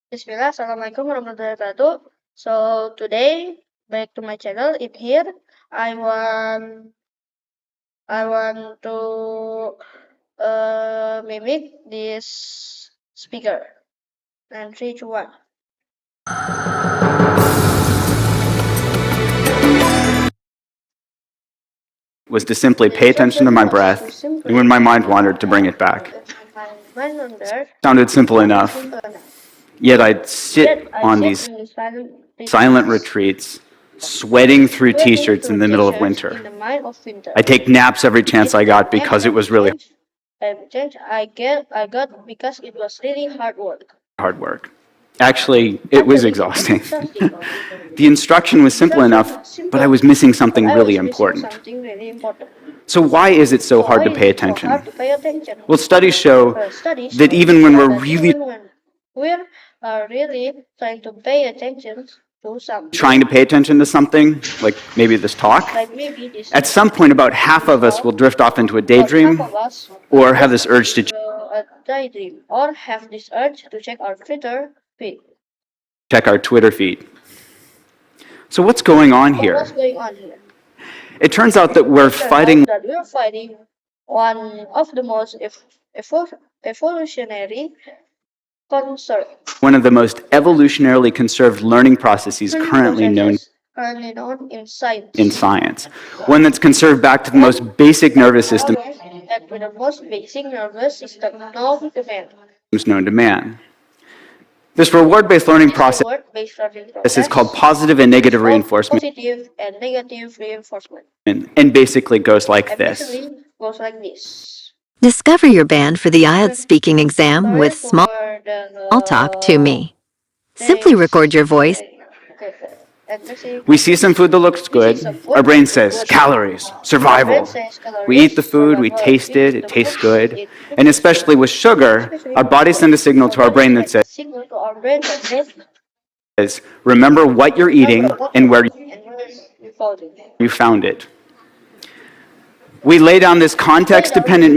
Bismillah, Assalamualaikum warahmatullahi wabarakatuh. So today, back to my channel. In here, I want I want to mimic this speaker. And three, two, one. Was to simply pay attention to my breath, and when my mind wandered, to bring it back. Sounded simple enough, yet I'd sit on these silent retreats, sweating through t-shirts in the middle of winter. I'd take naps every chance I got because it was really I got because it was really hard work. Actually, it was exhausting. The instruction was simple enough, but I was missing something really important. So why is it so hard to pay attention? Well, studies show that even when we're really trying to pay attention to something, trying to pay attention to something, like maybe this talk, at some point about half of us will drift off into a daydream or have this urge to daydream or have this urge to check our Twitter feed. check our Twitter feed. So what's going on here? What's going on here? It turns out that we're fighting one of the most evolutionary concern. one of the most evolutionarily conserved learning processes currently known in science. One that's conserved back to the most basic nervous system The most basic nervous system known to man. This reward-based learning process is called positive and negative reinforcement, Positive and negative reinforcement. and basically goes like this. Goes like this. Discover your band for the IELTS speaking exam with Small Talk to Me. Simply record your voice. We see some food that looks good. Our brain says, calories, survival. We eat the food, we taste it, it tastes good. And especially with sugar, our body sends a signal to our brain that says, remember what you're eating and where you found it. We lay down this context-dependent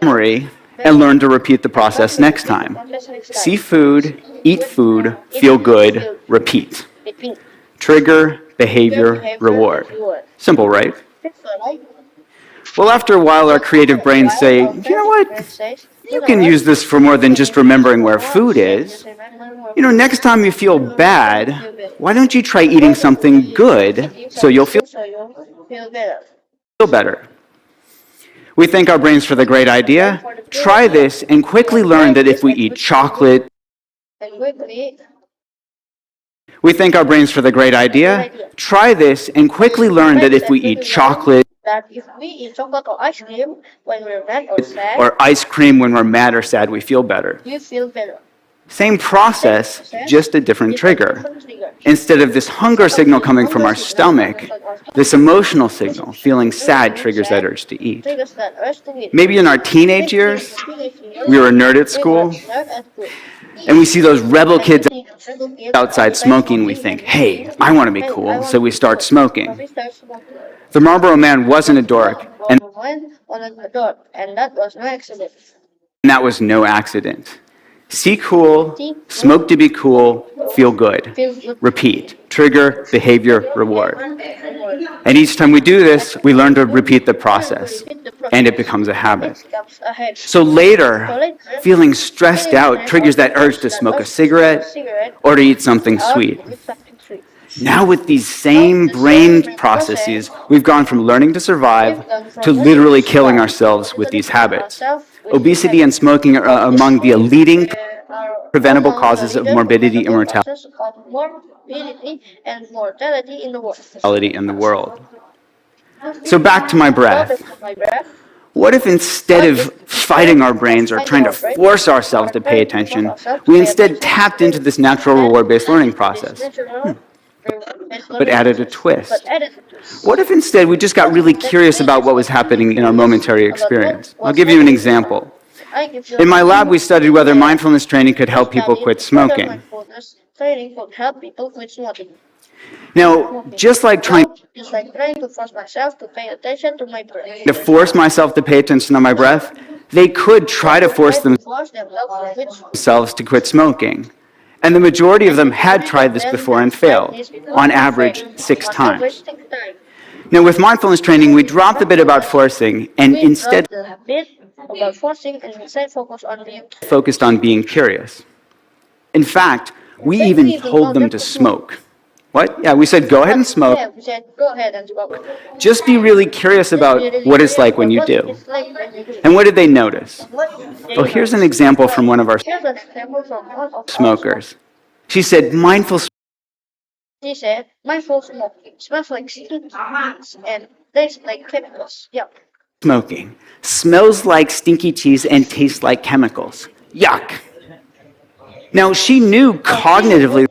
memory and learn to repeat the process next time. See food, eat food, feel good, repeat. Trigger, behavior, reward. Simple, right? Well, after a while, our creative brains say, you know what? You can use this for more than just remembering where food is. You know, next time you feel bad, why don't you try eating something good so you'll feel better? We thank our brains for the great idea. Try this and quickly learn that if we eat chocolate, we thank our brains for the great idea. Try this and quickly learn that if we eat chocolate or ice cream when we're mad or sad, or ice cream when we're mad or sad, we feel better. you feel better. Same process, just a different trigger. Instead of this hunger signal coming from our stomach, this emotional signal, feeling sad, triggers that urge to eat. Maybe in our teenage years, we were a nerd at school, and we see those rebel kids outside smoking, we think, hey, I want to be cool, so we start smoking. The Marlboro Man wasn't a dork, and that was no accident. that was no accident. See cool, smoke to be cool, feel good. Repeat. Trigger, behavior, reward. And each time we do this, we learn to repeat the process, and it becomes a habit. So later, feeling stressed out triggers that urge to smoke a cigarette or to eat something sweet. Now with these same brain processes, we've gone from learning to survive to literally killing ourselves with these habits. Obesity and smoking are among the leading preventable causes of morbidity and mortality in the world. So back to my breath. What if instead of fighting our brains or trying to force ourselves to pay attention, we instead tapped into this natural reward-based learning process, but added a twist? What if instead we just got really curious about what was happening in our momentary experience? I'll give you an example. In my lab, we studied whether mindfulness training could help people quit smoking. Now, just like trying to force myself to pay attention to my breath, to force myself to pay attention to my breath, they could try to force themselves to quit smoking. And the majority of them had tried this before and failed, on average 6 times. Now, with mindfulness training, we dropped the bit about forcing and instead focused on being curious. In fact, we even told them to smoke. What? Yeah, we said, go ahead and smoke. Yeah, we said, go ahead and smoke. Just be really curious about what it's like when you do. And what did they notice? Well, here's an example from one of our smokers. She said, She said, mindful smoking smells like stinky cheese and tastes like chemicals. Yeah. smoking smells like stinky cheese and tastes like chemicals. Yuck. Now, she knew cognitively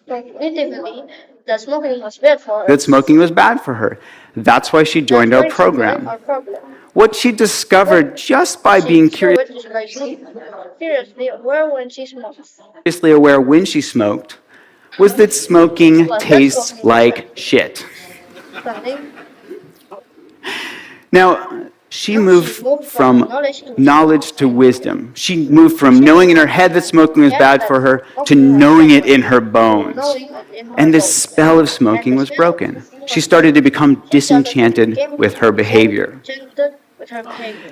Cognitively, that smoking was bad for her. that smoking was bad for her. That's why she joined our program. What she discovered just by being Curiously aware when she smoked. curiously aware when she smoked was that smoking tastes like shit. Something. Now, she moved from knowledge to wisdom. She moved from knowing in her head that smoking was bad for her to knowing it in her bones. And the spell of smoking was broken. She started to become disenchanted with her behavior.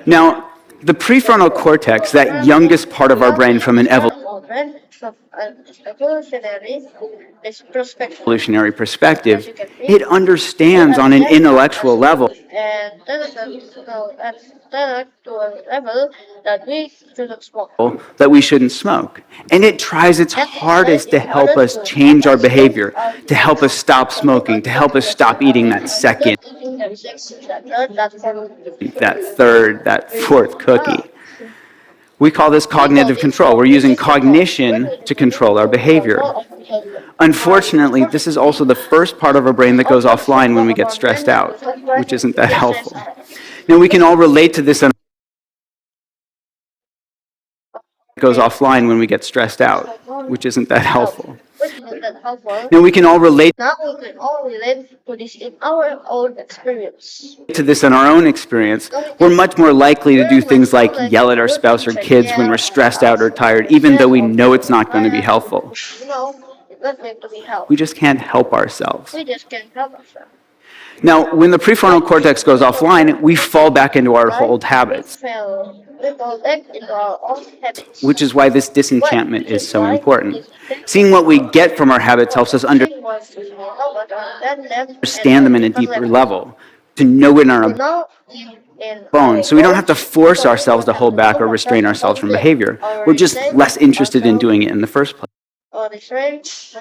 Now, the prefrontal cortex, that youngest part of our brain from an evolutionary perspective, it understands on an intellectual level And that to a level that we shouldn't smoke. that we shouldn't smoke. And it tries its hardest to help us change our behavior, to help us stop smoking, to help us stop eating that second, that third, that fourth cookie. We call this cognitive control. We're using cognition to control our behavior. Unfortunately, this is also the first part of our brain that goes offline when we get stressed out, which isn't that helpful. Now, we can all relate to this. It goes offline when we get stressed out, which isn't that helpful. Now, we can all relate Now we can all relate to this in our own experience. to this in our own experience. We're much more likely to do things like yell at our spouse or kids when we're stressed out or tired, even though we know it's not going to be helpful. You know, it's not going to be helpful. We just can't help ourselves. We just can't help ourselves. Now, when the prefrontal cortex goes offline, we fall back into our old habits, We fall back into our own habits. which is why this disenchantment is so important. Seeing what we get from our habits helps us understand them in a deeper level, to know it in our bones. So we don't have to force ourselves to hold back or restrain ourselves from behavior. We're just less interested in doing it in the first place. Or force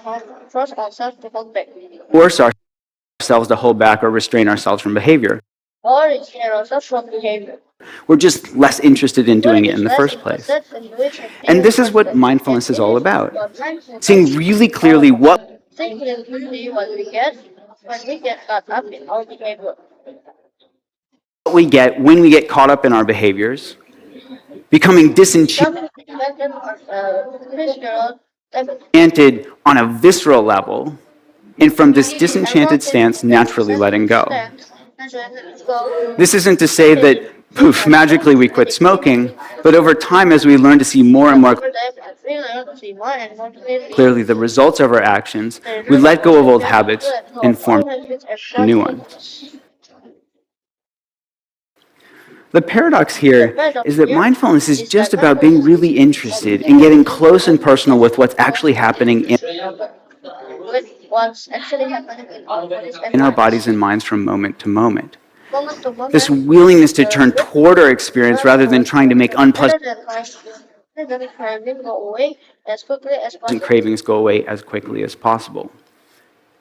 ourselves to hold back. Force ourselves to hold back or restrain ourselves from behavior. Or restrain ourselves from behavior. We're just less interested in doing it in the first place. And this is what mindfulness is all about. Seeing really clearly what we get when we get caught up in our behavior. we get when we get caught up in our behaviors, becoming disenchanted on a visceral level, and from this disenchanted stance, naturally letting go. This isn't to say that, poof, magically we quit smoking, but over time, as we learn to see more and more clearly the results of our actions, we let go of old habits and form new ones. The paradox here is that mindfulness is just about being really interested in getting close and personal with what's actually happening in our bodies and minds from moment to moment. This willingness to turn toward our experience rather than trying to make unpleasant cravings go away as quickly as possible.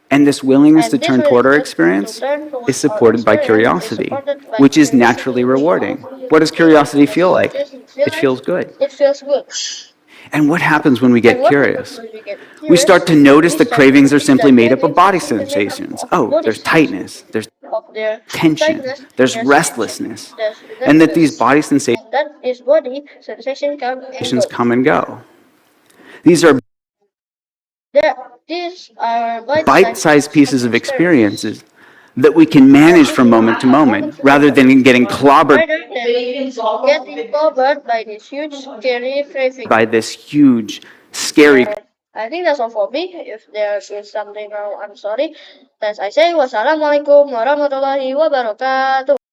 And this willingness to turn toward our experience is supported by curiosity, which is naturally rewarding. What does curiosity feel like? It feels good. It feels good. And what happens when we get curious? We start to notice the cravings are simply made up of body sensations. Oh, there's tightness, there's tension, there's restlessness, and that these body sensations come and go. These are bite-sized pieces of experiences that we can manage from moment to moment, rather than getting clobbered by this huge, scary craving. by this huge, scary I think that's all for me. If there is something wrong, I'm sorry. As I say, wassalamualaikum warahmatullahi wabarakatuh.